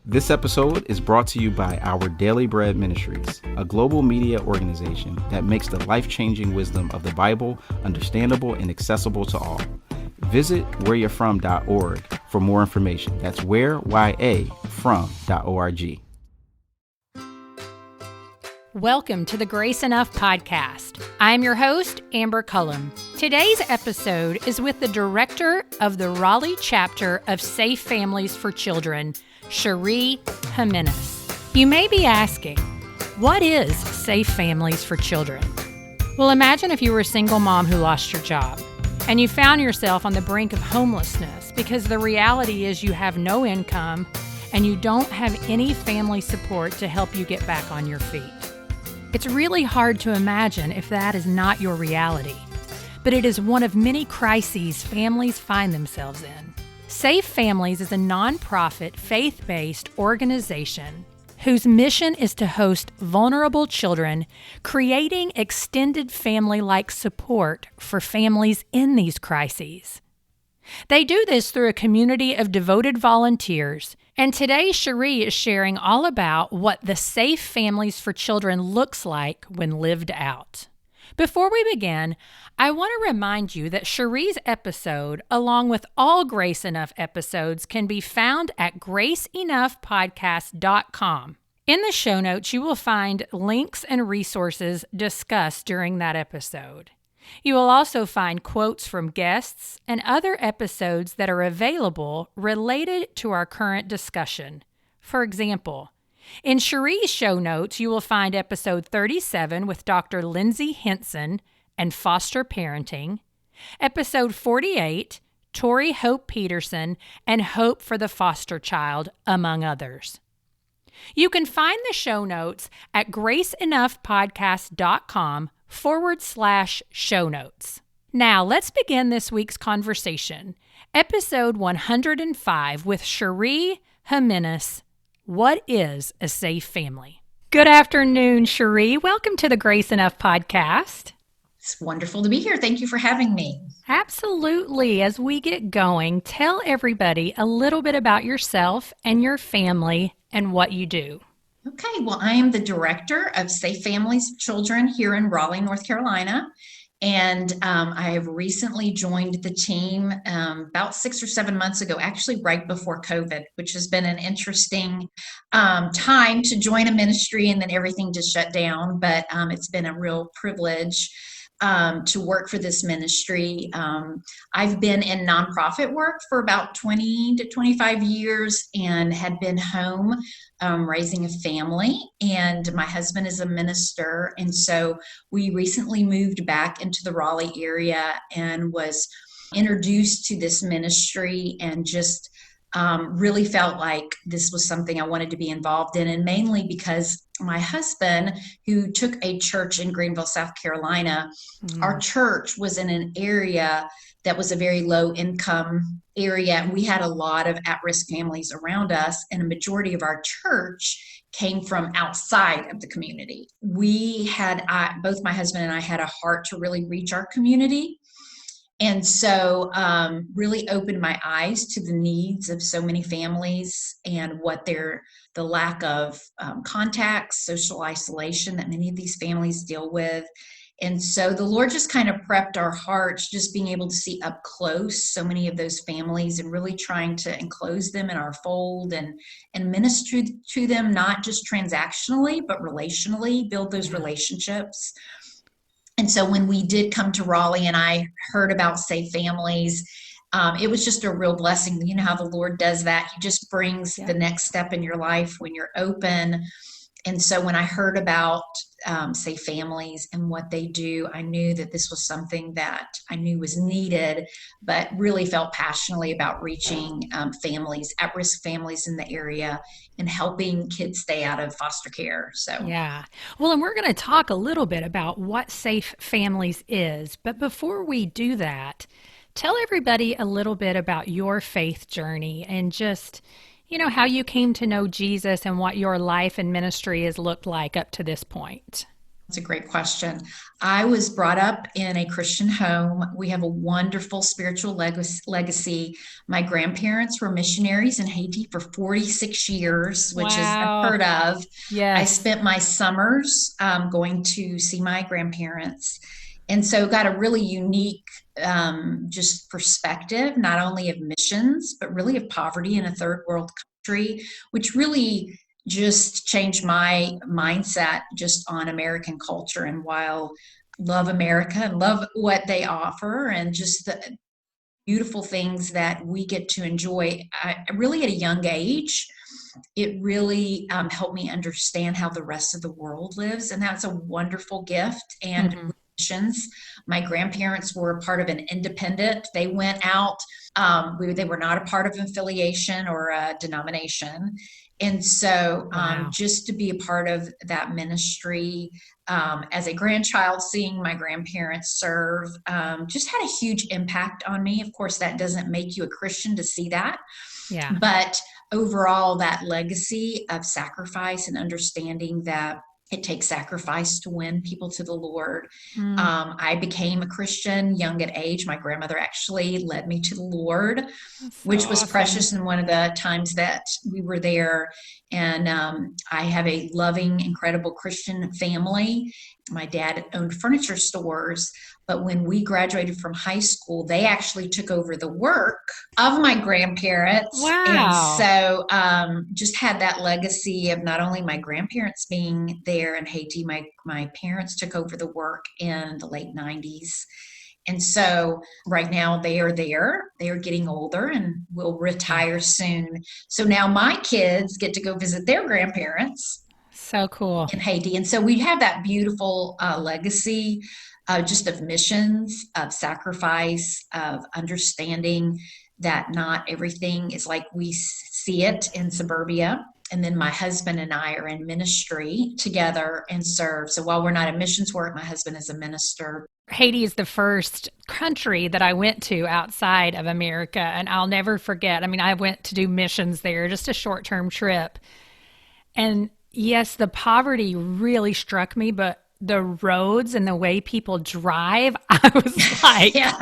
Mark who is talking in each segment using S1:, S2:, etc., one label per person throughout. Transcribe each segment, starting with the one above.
S1: This episode is brought to you by Our Daily Bread Ministries, a global media organization that makes the life-changing wisdom of the Bible understandable and accessible to all. Visit whereyou'refrom.org for more information. That's whereyafrom.org.
S2: Welcome to the Grace Enough podcast. I'm your host, Amber Cullum. Today's episode is with the director of the Raleigh chapter of Safe Families for Children, Cheri Jimenez. You may be asking, what is Safe Families for Children? Well, imagine if you were a single mom who lost your job and you found yourself on the brink of homelessness because the reality is you have no income and you don't have any family support to help you get back on your feet. It's really hard to imagine if that is not your reality, but it is one of many crises families find themselves in. Safe Families is a nonprofit, faith-based organization whose mission is to host vulnerable children, creating extended family-like support for families in these crises. They do this through a community of devoted volunteers, and today Cheri is sharing all about what the Safe Families for Children looks like when lived out. Before we begin, I want to remind you that Cheri's episode, along with all Grace Enough episodes, can be found at graceenoughpodcast.com. In the show notes, you will find links and resources discussed during that episode. You will also find quotes from guests and other episodes that are available related to our current discussion. For example, in Cheri's show notes, you will find episode 37 with Dr. Lindsay Henson and foster parenting, episode 48, Tori Hope Peterson and Hope for the Foster Child, among others. You can find the show notes at graceenoughpodcast.com/show notes. Now, let's begin this week's conversation. Episode 105 with Cheri Jimenez. What is a safe family? Good afternoon, Cheri. Welcome to the Grace Enough podcast.
S3: It's wonderful to be here. Thank you for having me.
S2: Absolutely. As we get going, tell everybody a little bit about yourself and your family and what you do.
S3: Okay, well, I am the director of Safe Families for Children here in Raleigh, North Carolina. And I have recently joined the team about 6 or 7 months ago, actually right before COVID, which has been an interesting time to join a ministry and then everything just shut down. But it's been a real privilege to work for this ministry. I've been in nonprofit work for about 20 to 25 years and had been home raising a family, and my husband is a minister, and so we recently moved back into the Raleigh area and was introduced to this ministry and just really felt like this was something I wanted to be involved in, and mainly because my husband, who took a church in Greenville, South Carolina, our church was in an area that was a very low income area. And we had a lot of at-risk families around us, and a majority of our church came from outside of the community. Both my husband and I had a heart to really reach our community. And so really opened my eyes to the needs of so many families and what the lack of contacts, social isolation that many of these families deal with. And so the Lord just kind of prepped our hearts, just being able to see up close so many of those families and really trying to enclose them in our fold and minister to them, not just transactionally, but relationally, build those relationships. And so when we did come to Raleigh and I heard about Safe Families, it was just a real blessing. You know how the Lord does that. He just brings the next step in your life when you're open. And so when I heard about Safe Families and what they do, I knew that this was something that I knew was needed, but really felt passionately about reaching families, at-risk families in the area, and helping kids stay out of foster care. So
S2: yeah. Well, and we're going to talk a little bit about what Safe Families is. But before we do that, tell everybody a little bit about your faith journey and just, how you came to know Jesus and what your life and ministry has looked like up to this point.
S3: That's a great question. I was brought up in a Christian home. We have a wonderful spiritual legacy. My grandparents were missionaries in Haiti for 46 years, which is
S2: Wow.
S3: unheard of. I
S2: Yes.
S3: spent my summers going to see my grandparents. And so got a really unique just perspective, not only of missions, but really of poverty in a third world country, which really just changed my mindset just on American culture. And while love America and love what they offer and just the beautiful things that we get to enjoy, really at a young age, it really helped me understand how the rest of the world lives. And that's a wonderful gift. And
S2: Mhm.
S3: missions, my grandparents were part of an independent. They went out. They were not a part of an affiliation or a denomination. And so
S2: Wow.
S3: just to be a part of that ministry as a grandchild, seeing my grandparents serve just had a huge impact on me. Of course, that doesn't make you a Christian to see that,
S2: Yeah.
S3: but overall, that legacy of sacrifice and understanding that it takes sacrifice to win people to the Lord.
S2: Mm,
S3: I became a Christian young at age. My grandmother actually led me to the Lord,
S2: that's so
S3: which was
S2: awesome.
S3: precious in one of the times that we were there. And I have a loving, incredible Christian family. My dad owned furniture stores, but when we graduated from high school, they actually took over the work of my grandparents. And
S2: Wow.
S3: so just had that legacy of not only my grandparents being there in Haiti, my parents took over the work in the late 90s. And so right now they are there. They are getting older and will
S2: Yeah.
S3: retire soon. So now my kids get to go visit their grandparents
S2: So cool.
S3: in Haiti. And so we have that beautiful legacy just of missions, of sacrifice, of understanding that not everything is like we see it in suburbia. And then my husband and I are in ministry together and serve. So while we're not in missions work, my husband is a minister.
S2: Haiti is the first country that I went to outside of America, and I'll never forget. I mean, I went to do missions there, just a short term trip. And yes, the poverty really struck me, but the roads and the way people drive, I was like,
S3: Yeah.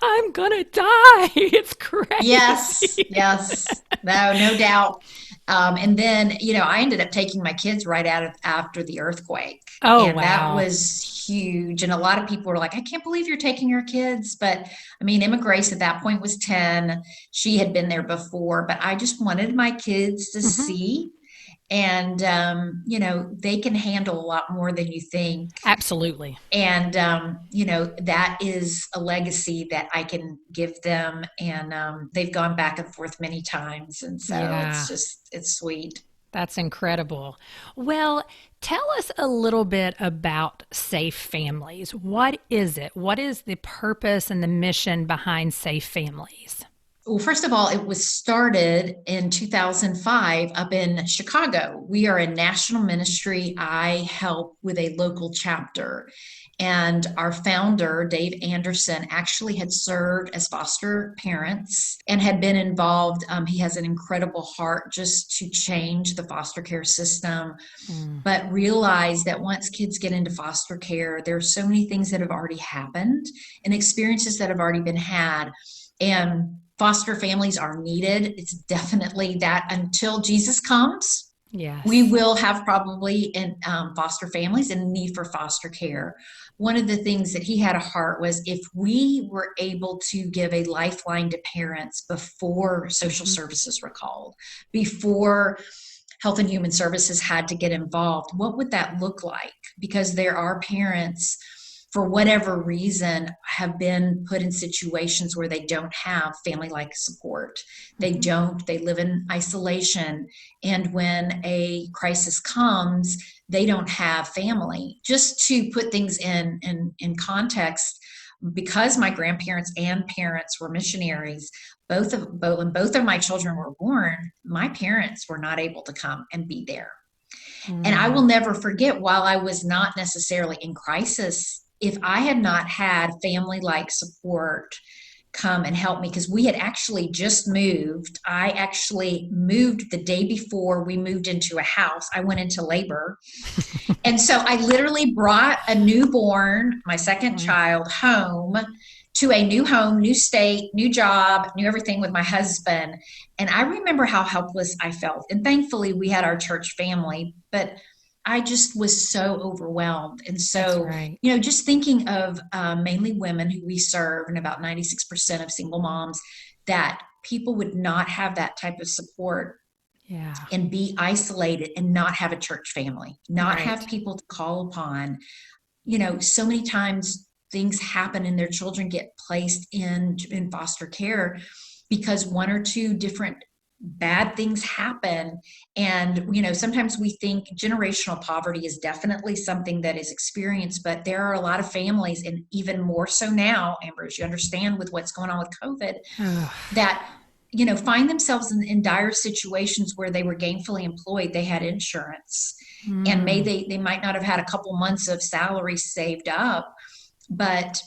S2: I'm gonna die. It's
S3: Yes,
S2: crazy.
S3: yes, no doubt. And then, I ended up taking my kids right out of after the earthquake,
S2: Oh,
S3: and that
S2: wow.
S3: was huge. And a lot of people were like, "I can't believe you're taking your kids." But I mean, Emma Grace at that point was 10. She had been there before, but I just wanted my kids to
S2: Hmm.
S3: see. And, they can handle a lot more than you think.
S2: Absolutely.
S3: And that is a legacy that I can give them, and they've gone back and forth many times, and so
S2: Yeah.
S3: it's sweet.
S2: That's incredible. Well, tell us a little bit about Safe Families. What is it? What is the purpose and the mission behind Safe Families?
S3: Well, first of all, it was started in 2005 up in Chicago. We are a national ministry. I help with a local chapter. And our founder, Dave Anderson, actually had served as foster parents and had been involved. He has an incredible heart just to change the foster care system,
S2: Mm,
S3: but realize that once kids get into foster care, there are so many things that have already happened and experiences that have already been had. And foster families are needed. It's definitely that until Jesus comes, we
S2: yes.
S3: will have probably in foster families and need for foster care. One of the things that he had a heart was if we were able to give a lifeline to parents before social
S2: Mhm.
S3: services were called, before Health and Human Services had to get involved, what would that look like? Because there are parents, for whatever reason, have been put in situations where they don't have family like support.
S2: Mhm.
S3: They live in isolation. And when a crisis comes, they don't have family. Just to put things in context, because my grandparents and parents were missionaries, when both of my children were born, my parents were not able to come and be there. And I will
S2: Mm,
S3: never forget, while I was not necessarily in crisis, if I had not had family like support come and help me because we had actually just moved. I actually moved the day before we moved into a house. I went into labor. And so I literally brought a newborn, my second child, home to a new home, new state, new job, new everything with my husband. And I remember how helpless I felt. And thankfully we had our church family, but I just was so overwhelmed. And so, just thinking of mainly women who we serve and about 96% of single moms, that people would not have that type of support and be isolated and not have a church family, not have people to call upon. So many times things happen and their children get placed in foster care because one or two different bad things happen. And, sometimes we think generational poverty is definitely something that is experienced, but there are a lot of families, and even more so now, Amber, as you understand with what's going on with COVID, that, find themselves in dire situations where they were gainfully employed, they had insurance, and they might not have had a couple months of salary saved up, but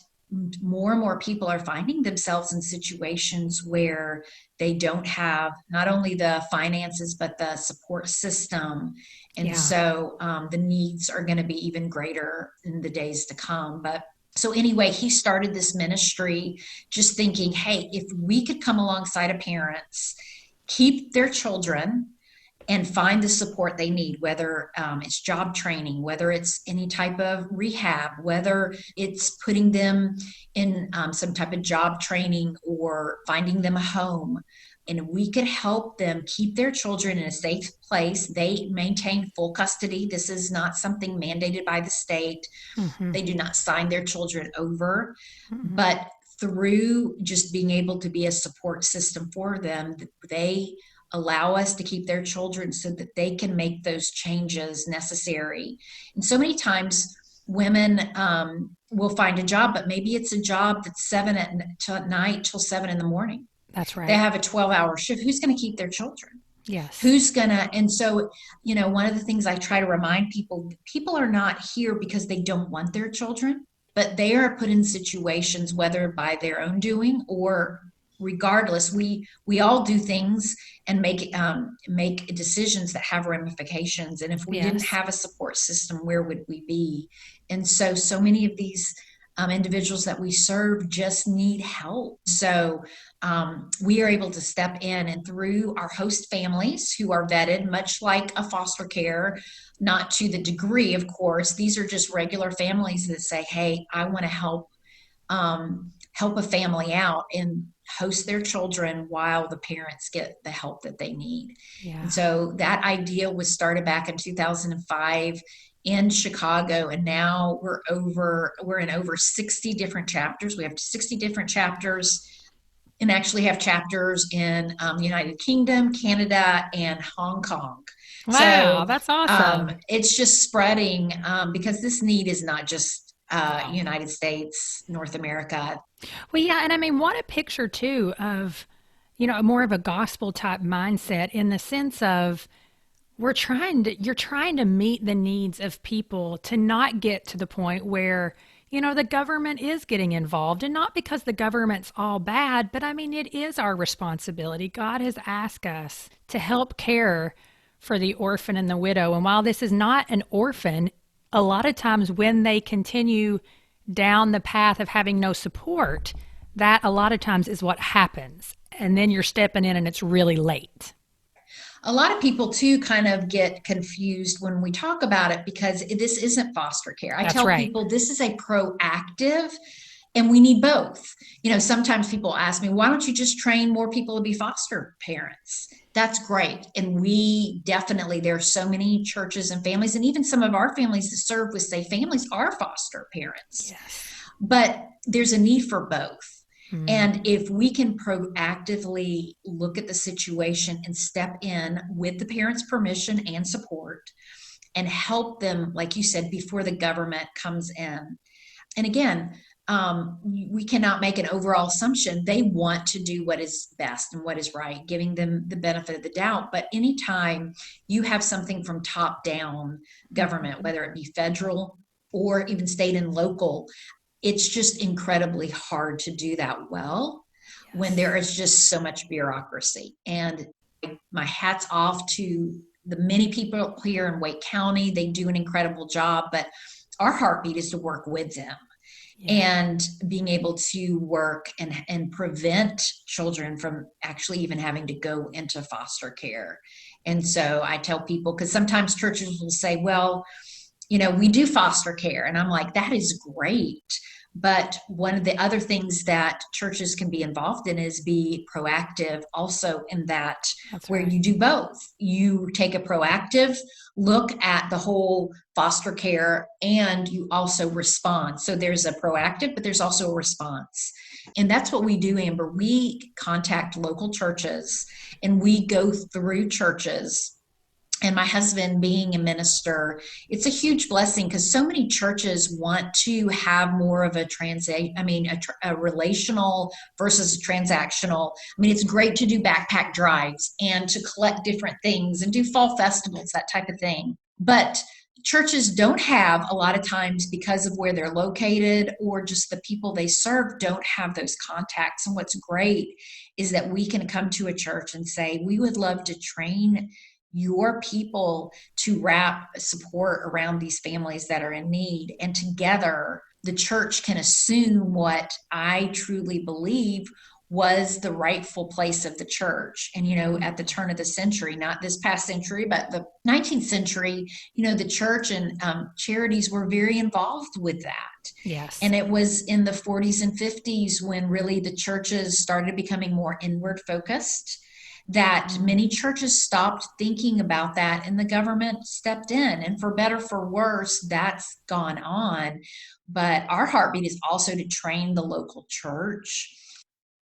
S3: more and more people are finding themselves in situations where they don't have not only the finances, but the support system. And so the needs are going to be even greater in the days to come. But so anyway, he started this ministry just thinking, hey, if we could come alongside of parents, keep their children, and find the support they need, whether it's job training, whether it's any type of rehab, whether it's putting them in some type of job training or finding them a home. And we could help them keep their children in a safe place. They maintain full custody. This is not something mandated by the state. They do not sign their children over. But through just being able to be a support system for them, they allow us to keep their children so that they can make those changes necessary. And so many times women will find a job, but maybe it's a job that's 7 at night till 7 in the morning.
S2: That's right.
S3: They have a 12-hour shift. Who's going to keep their children?
S2: Yes.
S3: Who's going to, and so, one of the things I try to remind people are not here because they don't want their children, but they are put in situations, whether by their own doing or regardless, we all do things and make decisions that have ramifications. And if we didn't have a support system, where would we be? And so many of these individuals that we serve just need help. So we are able to step in, and through our host families who are vetted, much like a foster care, not to the degree, of course, these are just regular families that say, hey, I want to help a family out and host their children while the parents get the help that they need. And so that idea was started back in 2005 in Chicago, and now we're in over 60 different chapters. We have 60 different chapters, and actually have chapters in the United Kingdom, Canada, and Hong Kong.
S2: Wow, so, that's awesome.
S3: It's just spreading because this need is not just United States, North America.
S2: Well, yeah. And I mean, what a picture too of, more of a gospel type mindset, in the sense of you're trying to meet the needs of people, to not get to the point where, the government is getting involved, and not because the government's all bad, but I mean, it is our responsibility. God has asked us to help care for the orphan and the widow. And while this is not an orphan, a lot of times when they continue down the path of having no support, that a lot of times is what happens. And then you're stepping in and it's really late.
S3: A lot of people too kind of get confused when we talk about it, because this isn't foster care. I tell people this is a proactive, and we need both. Sometimes people ask me, why don't you just train more people to be foster parents? That's great. And we definitely, there are so many churches and families, and even some of our families that serve with Safe Families are foster parents.
S2: Yes.
S3: But there's a need for both. And if we can proactively look at the situation and step in with the parents' permission and support and help them, like you said, before the government comes in. And again, we cannot make an overall assumption. They want to do what is best and what is right, giving them the benefit of the doubt. But anytime you have something from top down government, whether it be federal or even state and local, it's just incredibly hard to do that well. when there is just so much bureaucracy. And my hat's off to the many people here in Wake County. They do an incredible job, but our heartbeat is to work with them. And being able to work and prevent children from actually even having to go into foster care. And so I tell people, because sometimes churches will say, well, we do foster care. And I'm like, that is great. But one of the other things that churches can be involved in is be proactive also in that. That's where right. You do both. You take a proactive look at the whole foster care and you also respond. So there's a proactive, but there's also a response. And that's what we do, Amber. We contact local churches and we go through churches. And my husband being a minister, it's a huge blessing because so many churches want to have more of a relational versus transactional. I mean, it's great to do backpack drives and to collect different things and do fall festivals, that type of thing. But churches don't have a lot of times because of where they're located or just the people they serve don't have those contacts. And what's great is that we can come to a church and say, we would love to train your people to wrap support around these families that are in need. And together, the church can assume what I truly believe was the rightful place of the church. And, at the turn of the century, not this past century, but the 19th century, the church and charities were very involved with that.
S2: Yes.
S3: And it was in the 40s and 50s when really the churches started becoming more inward focused, that many churches stopped thinking about that and the government stepped in. And for better, for worse, that's gone on. But our heartbeat is also to train the local church.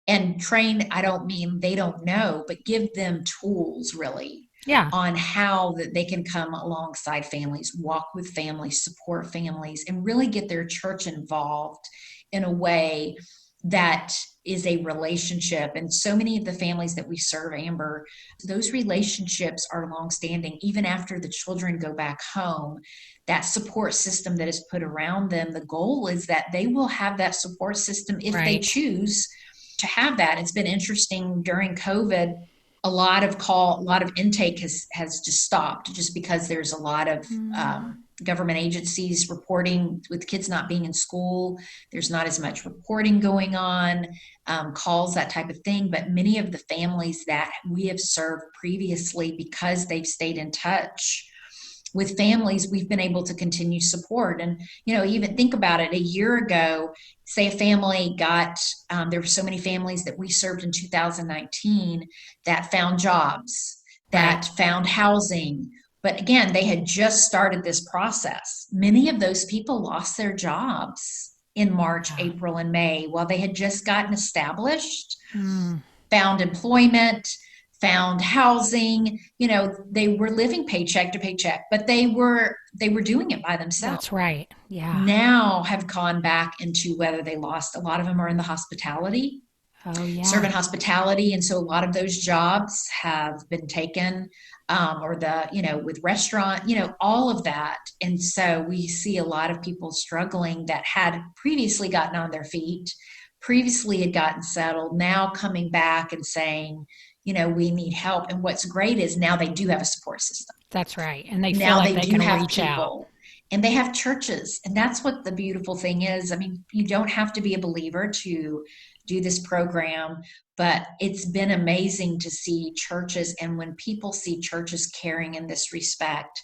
S3: And train, I don't mean they don't know, but give them tools really on how that they can come alongside families, walk with families, support families, and really get their church involved in a way that is a relationship. And so many of the families that we serve, Amber, those relationships are longstanding. Even after the children go back home, that support system that is put around them, the goal is that they will have that support system if they choose to have that. It's been interesting during COVID. A lot of intake has just stopped just because there's a lot of government agencies reporting with kids not being in school. There's not as much reporting going on, calls, that type of thing. But many of the families that we have served previously, because they've stayed in touch with families, we've been able to continue support. And, even think about it, a year ago, say a family got, there were so many families that we served in 2019 that found jobs, that found housing. But again, they had just started this process. Many of those people lost their jobs in March, April, and May while they had just gotten established, found employment, found housing. They were living paycheck to paycheck, but they were doing it by themselves.
S2: That's right. Yeah.
S3: Now have gone back into whether they lost. A lot of them are in the hospitality.
S2: Oh, yeah.
S3: Serve in hospitality. And so a lot of those jobs have been taken, with restaurant, all of that. And so we see a lot of people struggling that had previously gotten on their feet, previously had gotten settled, now coming back and saying, we need help. And what's great is now they do have a support system.
S2: That's right. And they feel like they can reach out.
S3: And they have churches. And that's what the beautiful thing is. I mean, you don't have to be a believer to do this program, but it's been amazing to see churches. And when people see churches caring in this respect,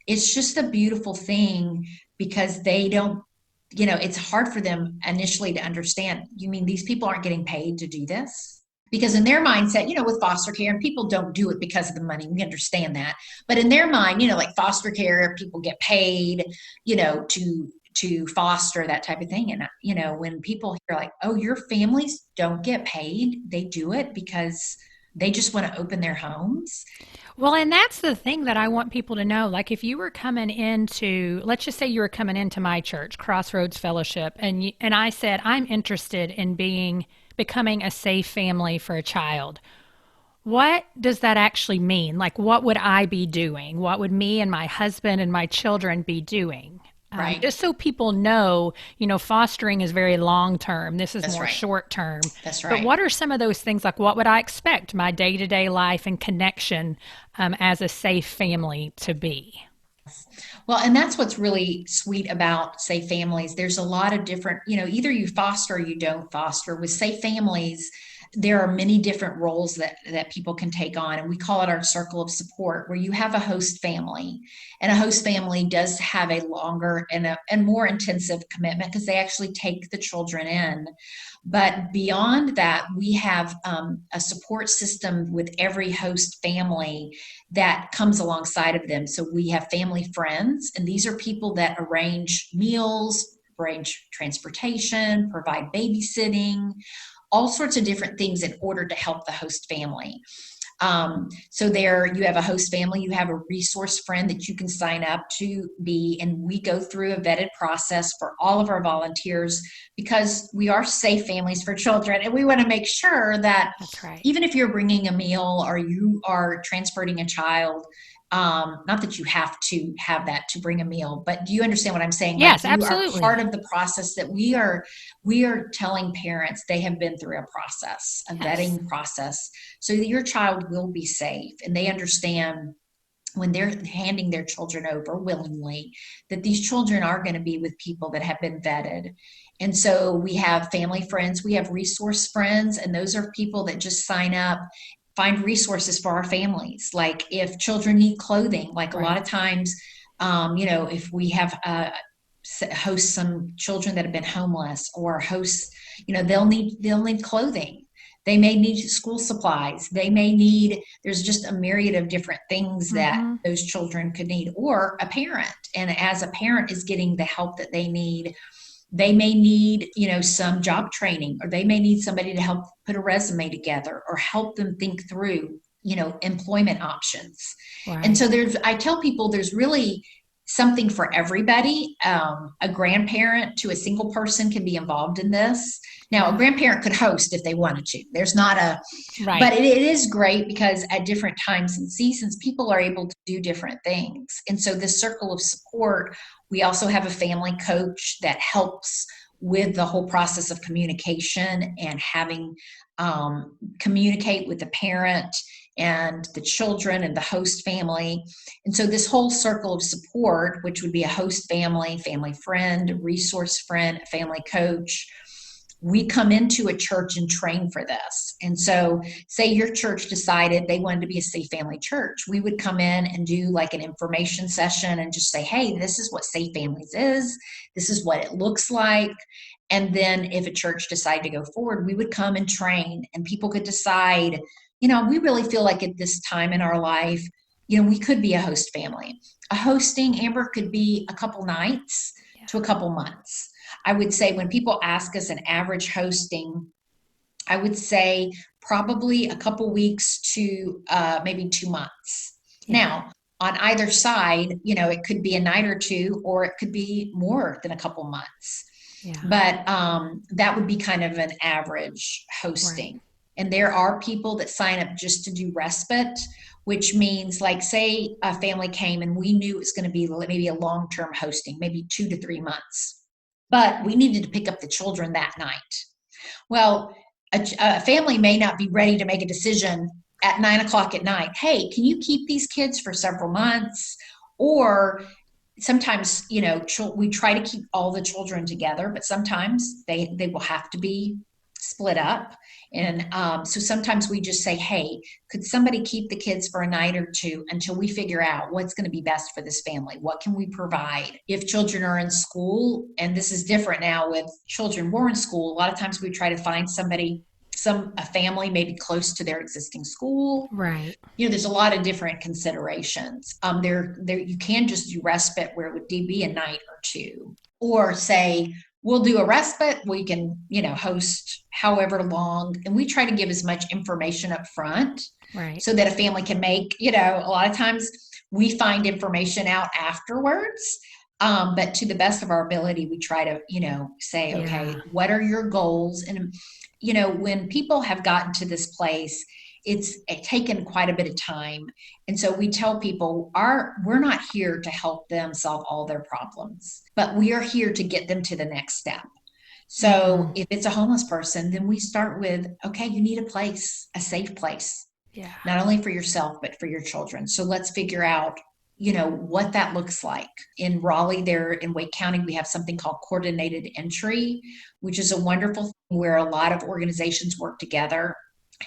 S3: it's just a beautiful thing because they don't, it's hard for them initially to understand. You mean these people aren't getting paid to do this? Because in their mindset, with foster care, and people don't do it because of the money. We understand that. But in their mind, like foster care, people get paid, to foster, that type of thing. And, when people hear like, oh, your families don't get paid, they do it because they just want to open their homes.
S2: Well, and that's the thing that I want people to know. Like if you were coming into, let's just say you were coming into my church, Crossroads Fellowship, and I said, I'm interested in becoming a safe family for a child. What does that actually mean? Like, what would I be doing? What would me and my husband and my children be doing?
S3: Right.
S2: Just so people know, fostering is very long term. This is
S3: That's
S2: more
S3: right.
S2: short term.
S3: That's
S2: But
S3: right.
S2: what are some of those things, like what would I expect my day to day life and connection as a safe family to be?
S3: Well, and that's what's really sweet about safe families. There's a lot of different, either you foster or you don't foster. With safe families, there are many different roles that people can take on. And we call it our circle of support, where you have a host family. And a host family does have a longer and more intensive commitment because they actually take the children in. But beyond that, we have a support system with every host family that comes alongside of them. So we have family friends, and these are people that arrange meals, arrange transportation, provide babysitting, all sorts of different things in order to help the host family. So there you have a host family, you have a resource friend that you can sign up to be, and we go through a vetted process for all of our volunteers because we are safe families for children. And we want to make sure that
S2: That's right.
S3: even if you're bringing a meal or you are transporting a child, not that you have to have that to bring a meal, but do you understand what I'm saying?
S2: Yes,
S3: Like you are
S2: absolutely.
S3: part of the process that we are telling parents they have been through a process, a
S2: Yes.
S3: vetting process, so that your child will be safe, and they understand when they're handing their children over willingly that these children are going to be with people that have been vetted. And so we have family friends, we have resource friends, and those are people that just sign up, find resources for our families. Like if children need clothing, like a lot of times, if we have host some children that have been homeless, or hosts, they'll need clothing. They may need school supplies. They may need, there's just a myriad of different things that those children could need, or a parent. And as a parent is getting the help that they need, they may need, some job training, or they may need somebody to help put a resume together or help them think through, employment options.
S2: Right.
S3: And so I tell people there's really something for everybody. A grandparent to a single person can be involved in this. Now, a grandparent could host if they wanted to. There's not
S2: Right.
S3: but it is great because at different times and seasons, people are able to do different things. And so this circle of support, we also have a family coach that helps with the whole process of communication and having communicate with the parent and the children and the host family. And so this whole circle of support, which would be a host family, family friend, resource friend, family coach, we come into a church and train for this. And so say your church decided they wanted to be a safe family church, we would come in and do like an information session and just say, hey, this is what safe families is. This is what it looks like. And then if a church decided to go forward, we would come and train, and people could decide, we really feel like at this time in our life, we could be a host family. A hosting, Amber, could be a couple nights to a couple months. I would say when people ask us an average hosting, I would say probably a couple weeks to maybe 2 months. Yeah. Now, on either side, it could be a night or two, or it could be more than a couple months. Yeah. But that would be kind of an average hosting. Right. And there are people that sign up just to do respite, which means, like, say a family came and we knew it was going to be maybe a long-term hosting, maybe 2 to 3 months, but we needed to pick up the children that night. Well, a family may not be ready to make a decision at 9:00 at night. Hey, can you keep these kids for several months? Or sometimes, we try to keep all the children together, but sometimes they will have to be split up. And so sometimes we just say, hey, could somebody keep the kids for a night or two until we figure out what's going to be best for this family? What can we provide? If children are in school, and this is different now with children who are in school, a lot of times we try to find a family maybe close to their existing school.
S2: Right.
S3: There's a lot of different considerations. There you can just do respite where it would be a night or two, or say, we'll do a respite. We can, host however long. And we try to give as much information up front, right, so that a family can make, a lot of times we find information out afterwards. But to the best of our ability, we try to, say, okay, what are your goals? And, when people have gotten to this place, it's taken quite a bit of time. And so we tell people we're not here to help them solve all their problems, but we are here to get them to the next step. So if it's a homeless person, then we start with, okay, you need a place, a safe place, not only for yourself, but for your children. So let's figure out, what that looks like. In Raleigh, there in Wake County, we have something called coordinated entry, which is a wonderful thing where a lot of organizations work together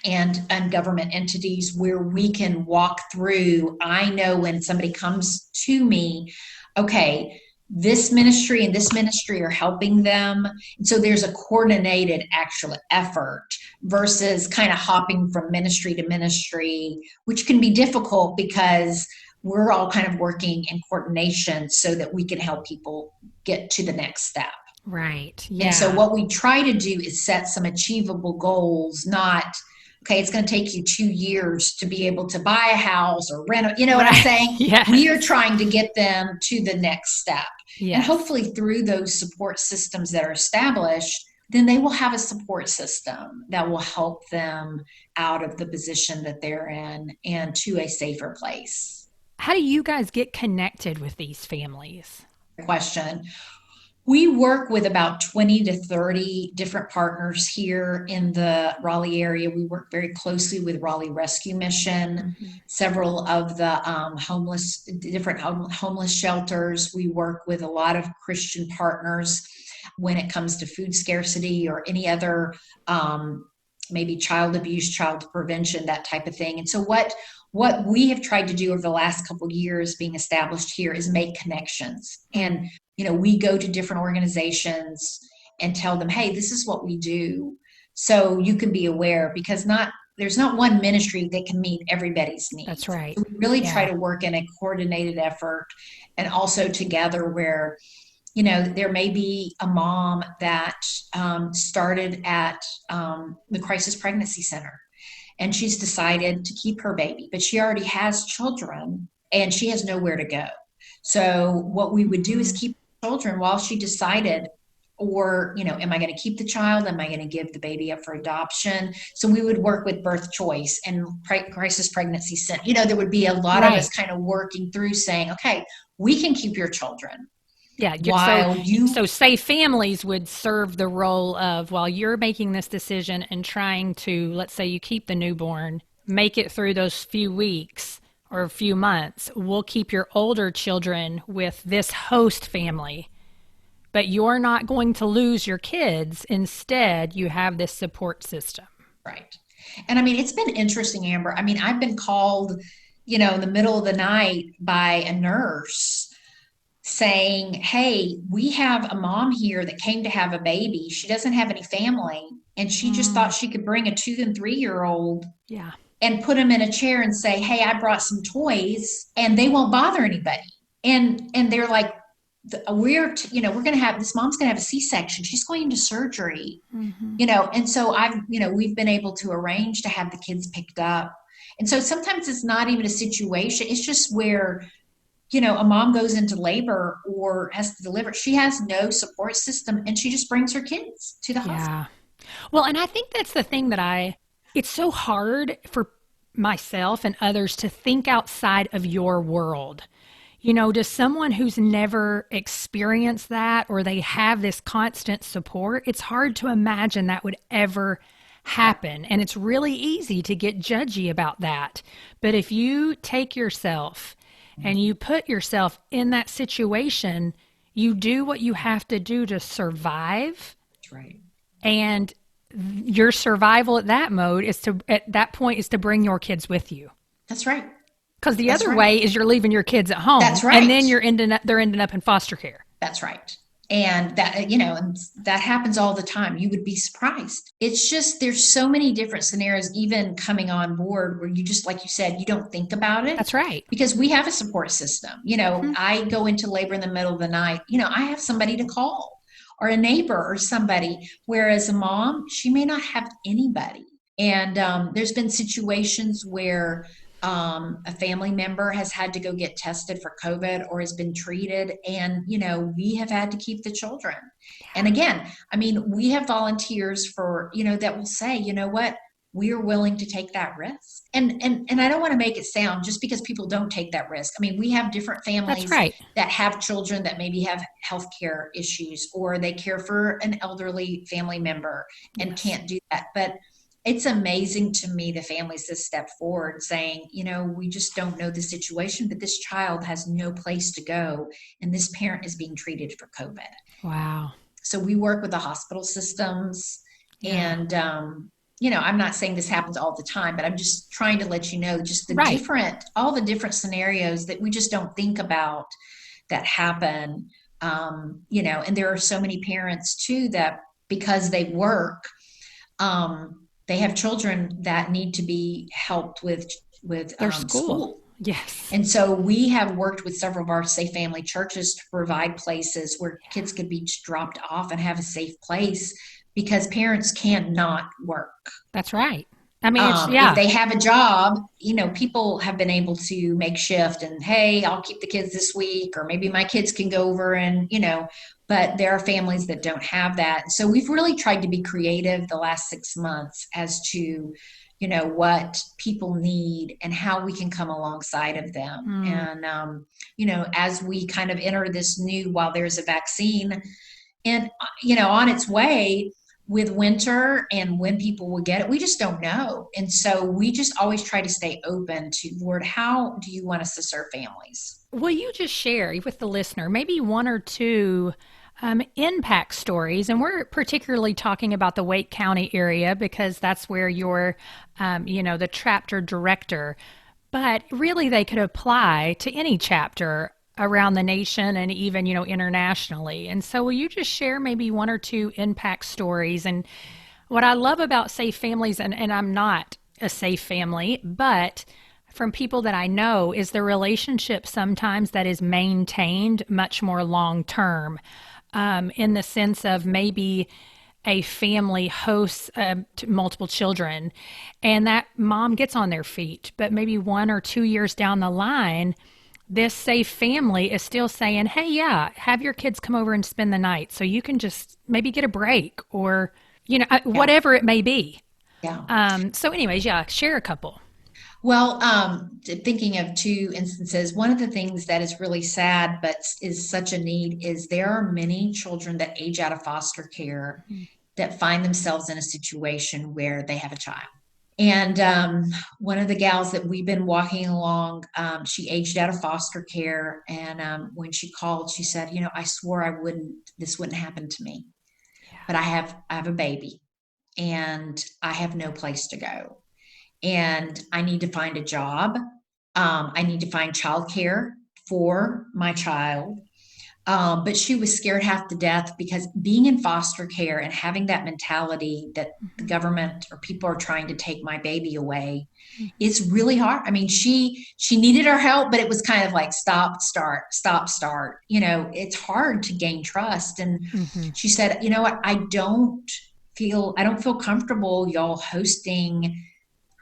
S3: and government entities where we can walk through. I know when somebody comes to me, okay, this ministry and this ministry are helping them. And so there's a coordinated actual effort versus kind of hopping from ministry to ministry, which can be difficult because we're all kind of working in coordination so that we can help people get to the next step.
S2: Right. Yeah.
S3: And so what we try to do is set some achievable goals, not, okay, it's going to take you 2 years to be able to buy a house or rent, what I'm saying?
S2: Yes.
S3: We are trying to get them to the next step.
S2: Yes.
S3: And hopefully through those support systems that are established, then they will have a support system that will help them out of the position that they're in and to a safer place.
S2: How do you guys get connected with these families?
S3: Question. We work with about 20 to 30 different partners here in the Raleigh area. We work very closely with Raleigh Rescue Mission, several of the different homeless shelters. We work with a lot of Christian partners when it comes to food scarcity or any other maybe child abuse, child prevention, that type of thing. And so what we have tried to do over the last couple of years being established here is make connections. And, we go to different organizations and tell them, hey, this is what we do. So you can be aware, because there's not one ministry that can meet everybody's needs.
S2: That's right.
S3: So we really try to work in a coordinated effort and also together where, there may be a mom that started at the Crisis Pregnancy Center. And she's decided to keep her baby, but she already has children and she has nowhere to go. So what we would do is keep children while she decided, or, am I going to keep the child? Am I going to give the baby up for adoption? So we would work with Birth Choice and Crisis Pregnancy Center. There would be a lot of us kind of working through saying, okay, we can keep your children.
S2: Yeah. So Safe Families would serve the role of, while you're making this decision and trying to, let's say you keep the newborn, make it through those few weeks or a few months, we'll keep your older children with this host family, but you're not going to lose your kids. Instead, you have this support system.
S3: Right. And it's been interesting, Amber. I've been called, in the middle of the night by a nurse saying, hey, we have a mom here that came to have a baby. She doesn't have any family. And she just thought she could bring a 2 and 3-year-old and put them in a chair and say, hey, I brought some toys and they won't bother anybody. And they're like, we're going to have, this mom's going to have a C-section. She's going into surgery, and so we've been able to arrange to have the kids picked up. And so sometimes it's not even a situation. It's just where, a mom goes into labor or has to deliver. She has no support system and she just brings her kids to the hospital.
S2: Well, and I think that's the thing it's so hard for myself and others to think outside of your world. To someone who's never experienced that, or they have this constant support, it's hard to imagine that would ever happen. And it's really easy to get judgy about that. But if you take yourself and you put yourself in that situation, you do what you have to do to survive.
S3: That's right.
S2: And your survival at that point is to bring your kids with you.
S3: That's right.
S2: Because the other way is you're leaving your kids at home.
S3: That's right.
S2: And then they're ending up in foster care.
S3: That's right. And that, and that happens all the time. You would be surprised. It's just, there's so many different scenarios, even coming on board, where you just, like you said, you don't think about it.
S2: That's right.
S3: Because we have a support system. I go into labor in the middle of the night, I have somebody to call, or a neighbor or somebody, whereas a mom, she may not have anybody. And there's been situations where a family member has had to go get tested for COVID or has been treated. And, we have had to keep the children. And again, we have volunteers for, that will say, you know what, we are willing to take that risk. And I don't want to make it sound just because people don't take that risk. I mean, we have different families
S2: That's right.
S3: that have children that maybe have healthcare issues, or they care for an elderly family member and
S2: Yes.
S3: can't do that. But it's amazing to me, the families that step forward saying, we just don't know the situation, but this child has no place to go, and this parent is being treated for COVID.
S2: Wow.
S3: So we work with the hospital systems,
S2: Yeah.
S3: and I'm not saying this happens all the time, but I'm just trying to let you know just all the different scenarios that we just don't think about that happen. And there are so many parents too that, because they work, they have children that need to be helped with
S2: Their
S3: school.
S2: Yes.
S3: And so we have worked with several of our Safe Family churches to provide places where kids could be dropped off and have a safe place, because parents cannot work.
S2: That's right. I mean,
S3: If they have a job, people have been able to make shift and, hey, I'll keep the kids this week, or maybe my kids can go over and, but there are families that don't have that. So we've really tried to be creative the last 6 months as to, what people need and how we can come alongside of them. And, as we kind of enter this new, while there's a vaccine and, on its way, with winter and when people will get it, we just don't know. And so we just always try to stay open to, Lord, how do you want us to serve families?
S2: Will you just share with the listener maybe one or two impact stories? And we're particularly talking about the Wake County area because that's where you're, the chapter director. But really, they could apply to any chapter around the nation and even, internationally. And so will you just share maybe one or two impact stories? And what I love about Safe Families, and I'm not a safe family, but from people that I know, is the relationship sometimes that is maintained much more long term, in the sense of maybe a family hosts multiple children and that mom gets on their feet, but maybe 1 or 2 years down the line, this safe family is still saying, hey, yeah, have your kids come over and spend the night so you can just maybe get a break or, whatever it may be.
S3: Yeah.
S2: So anyways, share a couple.
S3: Well, thinking of two instances, one of the things that is really sad, but is such a need, is there are many children that age out of foster care that find themselves in a situation where they have a child. And one of the gals that we've been walking along, she aged out of foster care. And when she called, she said, I swore this wouldn't happen to me, but I have a baby and I have no place to go. And I need to find a job. I need to find childcare for my child. But she was scared half to death because being in foster care and having that mentality that the government or people are trying to take my baby away, it's really hard. I mean, she needed our help, but it was kind of like stop, start. It's hard to gain trust. And she said, you know what? I don't feel comfortable y'all hosting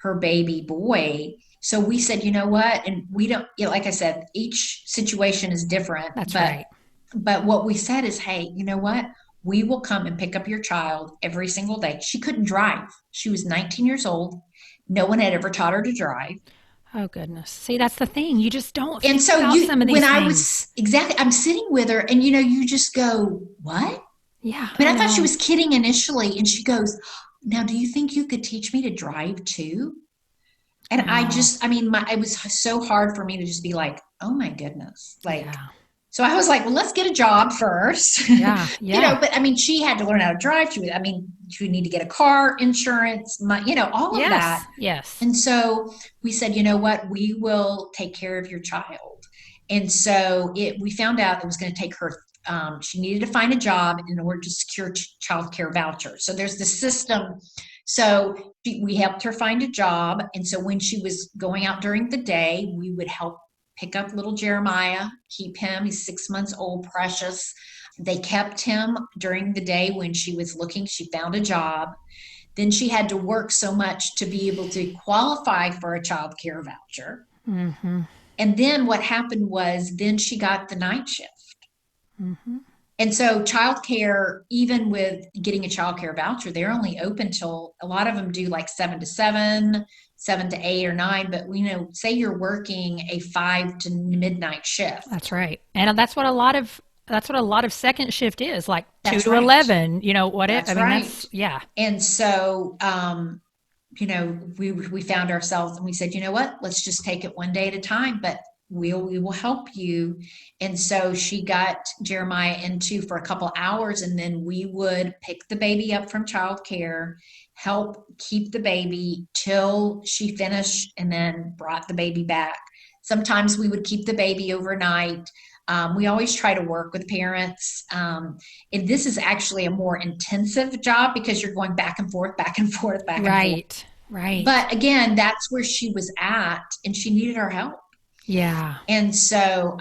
S3: her baby boy. So we said, you know what? And we don't, like I said, each situation is different.
S2: That's right.
S3: But what we said is, hey, you know what? We will come and pick up your child every single day. She couldn't drive. She was 19 years old. No one had ever taught her to drive.
S2: Oh, goodness. See, that's the thing. You just don't
S3: think about
S2: some of these things.
S3: I'm sitting with her and, you just go, what?
S2: Yeah.
S3: I mean, I thought she was kidding initially. And she goes, now, do you think you could teach me to drive too? And it was so hard for me to just be like, oh my goodness. So I was like, well, let's get a job first.
S2: Yeah.
S3: But I mean, she had to learn how to drive. She would need to get a car insurance, all of that.
S2: Yes.
S3: And so we said, you know what, we will take care of your child. And so we found out it was going to take her, she needed to find a job in order to secure child care vouchers. So there's the system. So we helped her find a job. And so when she was going out during the day, we would help pick up little Jeremiah, keep him. He's 6 months old, precious. They kept him during the day when she was looking. She found a job. Then she had to work so much to be able to qualify for a child care voucher. Mm-hmm. And then what happened was then she got the night shift. Mm-hmm. And so childcare, even with getting a childcare voucher, they're only open till, a lot of them do like 7 to 7, 7 to 8 or 9. But say you're working a 5 to midnight shift.
S2: That's right. And that's what a lot of second shift is, like 2
S3: That's
S2: to
S3: right.
S2: 11, whatever.
S3: That's
S2: I mean,
S3: right.
S2: yeah.
S3: And so, we found ourselves and we said, you know what, let's just take it one day at a time, but we will help you. And so she got Jeremiah into for a couple hours, and then we would pick the baby up from childcare, help keep the baby till she finished, and then brought the baby back. Sometimes we would keep the baby overnight. We always try to work with parents. And this is actually a more intensive job because you're going back and forth, back and forth, back and forth.
S2: Right.
S3: But again, that's where she was at, and she needed our help.
S2: Yeah.
S3: And so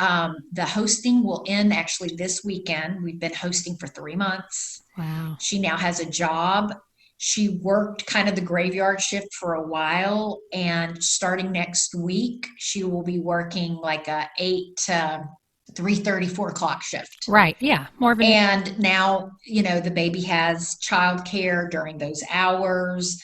S3: the hosting will end actually this weekend. We've been hosting for 3 months.
S2: Wow.
S3: She now has a job. She worked kind of the graveyard shift for a while, and starting next week, she will be working like a 8 to 3:30, 4 o'clock shift.
S2: Right. Yeah. More of an.
S3: And now, the baby has childcare during those hours.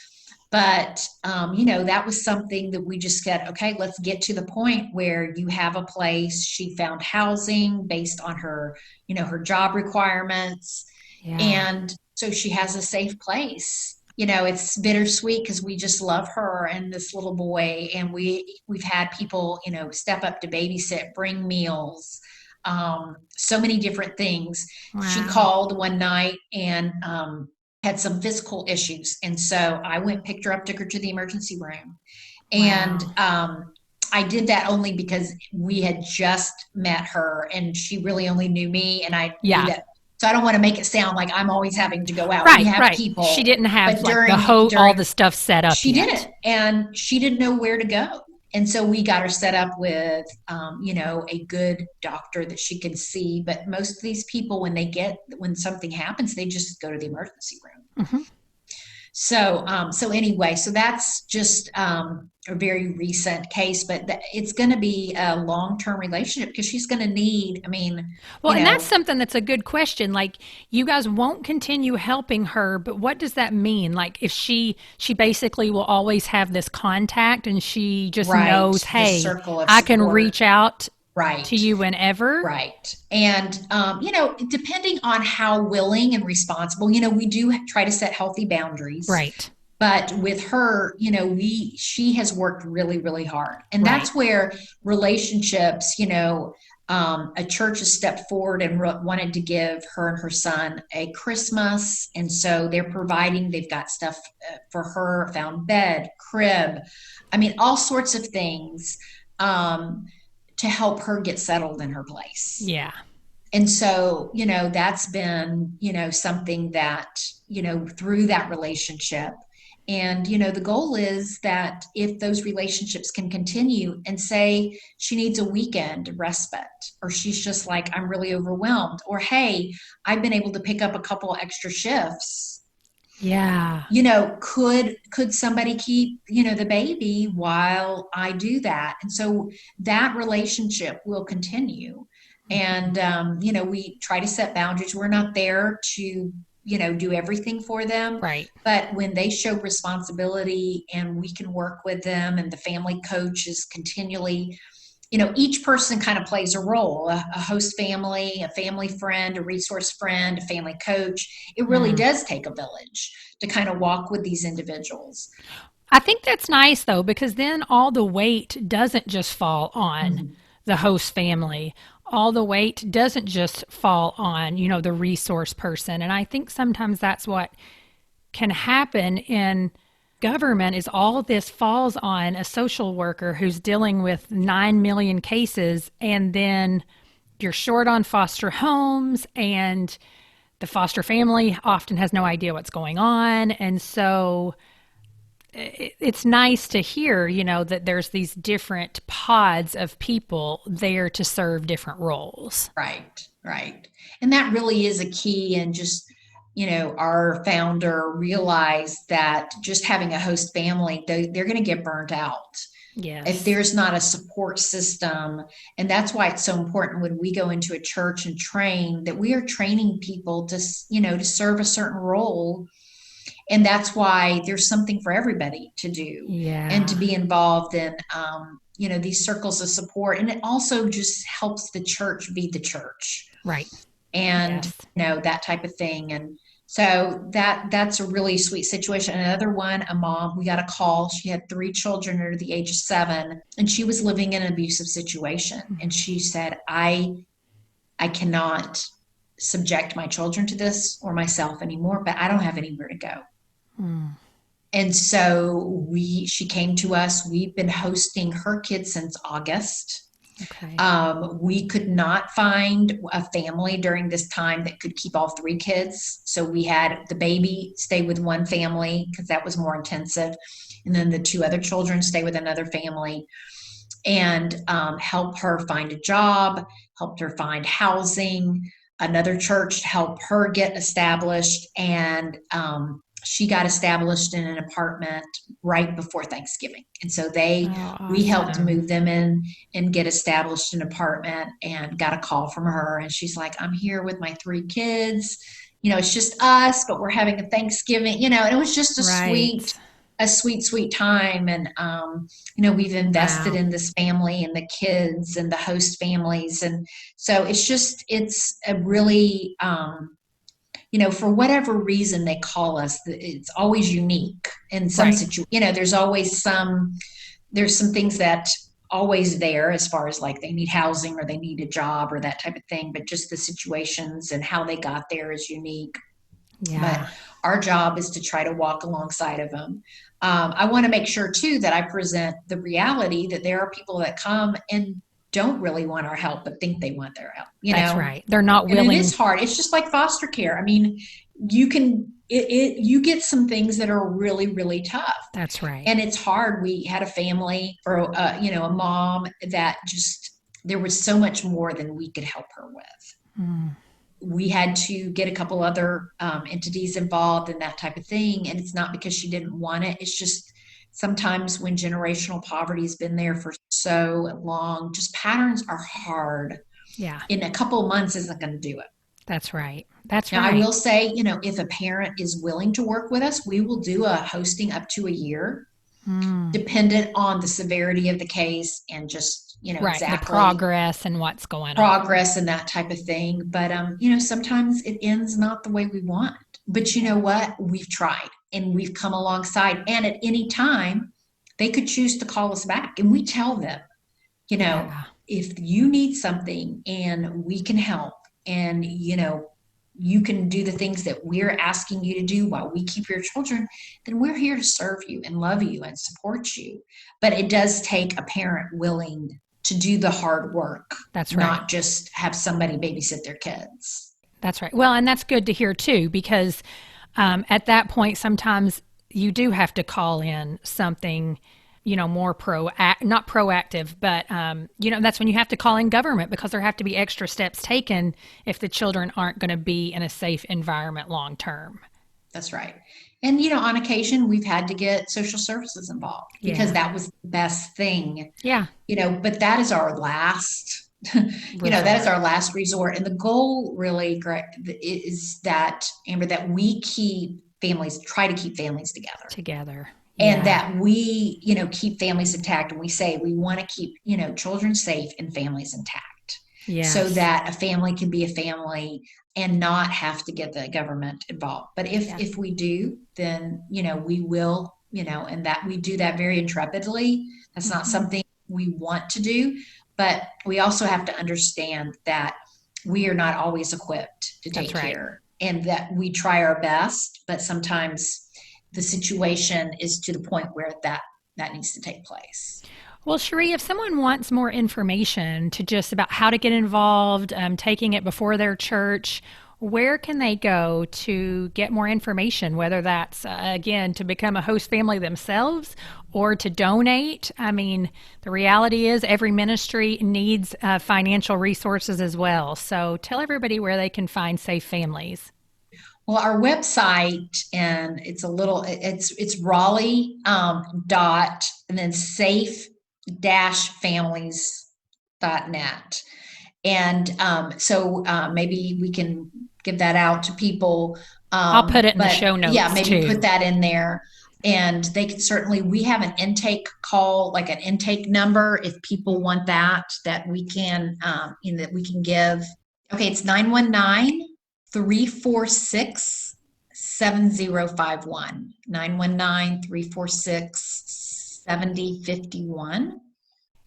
S3: But, that was something that we just said, okay, let's get to the point where you have a place. She found housing based on her, her job requirements.
S2: Yeah.
S3: And so she has a safe place. It's bittersweet because we just love her and this little boy. And we've had people, step up to babysit, bring meals, so many different things.
S2: Wow.
S3: She called one night and, had some physical issues. And so I went, picked her up, took her to the emergency room. And I did that only because we had just met her and she really only knew me. And I knew that. So I don't want to make it sound like I'm always having to go out.
S2: Right,
S3: we have
S2: right.
S3: people.
S2: She didn't have all the stuff set up.
S3: She didn't. And she didn't know where to go. And so we got her set up with, a good doctor that she could see. But most of these people, when something happens, they just go to the emergency room.
S2: Mm-hmm.
S3: So anyway, so that's just a very recent case, but it's going to be a long-term relationship because she's going to need,
S2: and that's something that's a good question. Like, you guys won't continue helping her, but what does that mean? Like, if she basically will always have this contact and she just knows, hey, I can reach out to you whenever.
S3: Right. And, depending on how willing and responsible, we do try to set healthy boundaries.
S2: Right.
S3: But with her, she has worked really, really hard. And that's where relationships, a church has stepped forward and wanted to give her and her son a Christmas. And so they've got stuff for her, found bed, crib, all sorts of things, to help her get settled in her place.
S2: Yeah.
S3: And so, that's been, something that, through that relationship. And, the goal is that if those relationships can continue and say she needs a weekend respite, or she's just like, I'm really overwhelmed, or, hey, I've been able to pick up a couple extra shifts.
S2: Yeah.
S3: Could somebody keep, the baby while I do that? And so that relationship will continue. And, we try to set boundaries. We're not there to, do everything for them.
S2: Right.
S3: But when they show responsibility and we can work with them, and the family coach is continually, each person kind of plays a role, a host family, a family friend, a resource friend, a family coach. It really does take a village to kind of walk with these individuals.
S2: I think that's nice, though, because then all the weight doesn't just fall on the host family. All the weight doesn't just fall on, the resource person. And I think sometimes that's what can happen in government, is all this falls on a social worker who's dealing with 9 million cases, and then you're short on foster homes, and the foster family often has no idea what's going on. And so it's nice to hear, that there's these different pods of people there to serve different roles.
S3: Right. And that really is a key. And just, our founder realized that just having a host family, they're going to get burnt out.
S2: Yes.
S3: if there's not a support system. And that's why it's so important when we go into a church and train, that we are training people to, to serve a certain role. And that's why there's something for everybody to do and to
S2: Yeah.
S3: be involved in, these circles of support. And it also just helps the church be the church,
S2: Right.
S3: and,
S2: Yes.
S3: that type of thing. And so that's a really sweet situation. Another one, a mom, we got a call. She had 3 children under the age of 7, and she was living in an abusive situation. And she said, I cannot subject my children to this or myself anymore, but I don't have anywhere to go.
S2: Mm.
S3: And so she came to us. We've been hosting her kids since August.
S2: Okay.
S3: We could not find a family during this time that could keep all 3 kids. So we had the baby stay with one family because that was more intensive. And then the 2 other children stay with another family, and help her find a job, helped her find housing. Another church helped her get established. And she got established in an apartment right before Thanksgiving. And so we helped
S2: awesome.
S3: move them in and get established in an apartment, and got a call from her. And she's like, I'm here with my 3 kids. It's just us, but we're having a Thanksgiving, and it was just
S2: Right.
S3: a sweet time. And, we've invested
S2: Wow.
S3: in this family and the kids and the host families. And so it's a really, for whatever reason they call us, it's always unique in some
S2: Right.
S3: situation. There's some things that always there, as far as like they need housing or they need a job or that type of thing, but just the situations and how they got there is unique.
S2: Yeah.
S3: But our job is to try to walk alongside of them. I want to make sure too that I present the reality that there are people that come and don't really want our help, but think they want their help.
S2: That's right. They're not willing.
S3: And it is hard. It's just like foster care. I mean, you get some things that are really, really tough.
S2: That's right.
S3: And it's hard. We had a family, or a mom that just, there was so much more than we could help her with.
S2: Mm.
S3: We had to get a couple other entities involved and that type of thing. And it's not because she didn't want it. It's just sometimes when generational poverty has been there for so long, just patterns are hard.
S2: Yeah.
S3: In a couple of months isn't going to do it.
S2: That's right. That's
S3: Now,
S2: right.
S3: I will say, if a parent is willing to work with us, we will do a hosting up to a year, dependent on the severity of the case and just,
S2: right.
S3: exactly
S2: The progress and what's going on.
S3: Progress and that type of thing. But, sometimes it ends not the way we want. But you know what? We've tried and we've come alongside. And at any time, they could choose to call us back. And we tell them,
S2: Yeah.
S3: if you need something and we can help, and, you can do the things that we're asking you to do while we keep your children, then we're here to serve you and love you and support you. But it does take a parent willing to do the hard work.
S2: That's right.
S3: Not just have somebody babysit their kids.
S2: That's right. Well, and that's good to hear too, because at that point, sometimes you do have to call in something, more not proactive, but, that's when you have to call in government, because there have to be extra steps taken if the children aren't going to be in a safe environment long term.
S3: That's right. And, on occasion, we've had to get social services involved because that was the best thing.
S2: Yeah.
S3: But that is our last, that is our last resort. And the goal really is that, Amber, that we try to keep families together. And that we, keep families intact. And we say we want to keep, children safe and families intact. Yes. So that a family can be a family and not have to get the government involved. But if we do, then, we will, and that we do that very intrepidly. That's not something we want to do. But we also have to understand that we are not always equipped to take care, and that we try our best, but sometimes the situation is to the point where that needs to take place.
S2: Well, Cheri, if someone wants more information to just about how to get involved, taking it before their church, where can they go to get more information, whether that's, again, to become a host family themselves or to donate? I mean, the reality is every ministry needs financial resources as well. So tell everybody where they can find safe families.
S3: Well, our website, and it's Raleigh, dot, and then safe safe-families.net. And so maybe we can give that out to people.
S2: I'll put it in the show notes.
S3: Yeah, maybe
S2: too.
S3: put that in there. And they can certainly, we have an intake call, like an intake number, if people want that we can, that we can give. Okay, it's 919-346-7051. 919-346-7051.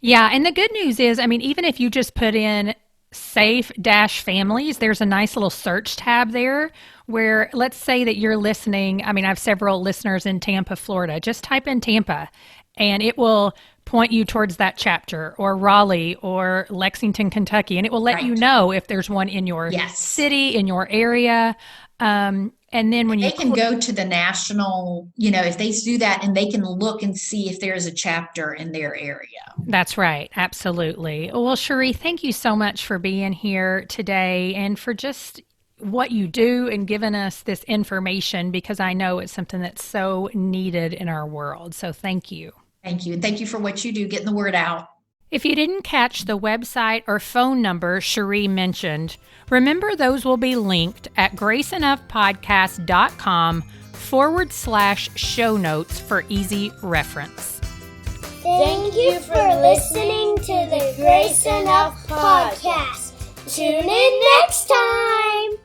S2: Yeah, and the good news is, even if you just put in safe-families, there's a nice little search tab there where, let's say that you're listening. I have several listeners in Tampa, Florida. Just type in Tampa and it will point you towards that chapter, or Raleigh or Lexington, Kentucky, and it will let you know if there's one in your city, in your area. And then when
S3: they can go to the national, if they do that, and they can look and see if there's a chapter in their area.
S2: That's right. Absolutely. Well, Cheri, thank you so much for being here today and for just what you do and giving us this information, because I know it's something that's so needed in our world. So thank you.
S3: Thank you. And thank you for what you do, getting the word out.
S2: If you didn't catch the website or phone number Cheri mentioned, remember those will be linked at graceenoughpodcast.com/show notes for easy reference.
S4: Thank you for listening to the Grace Enough Podcast. Tune in next time.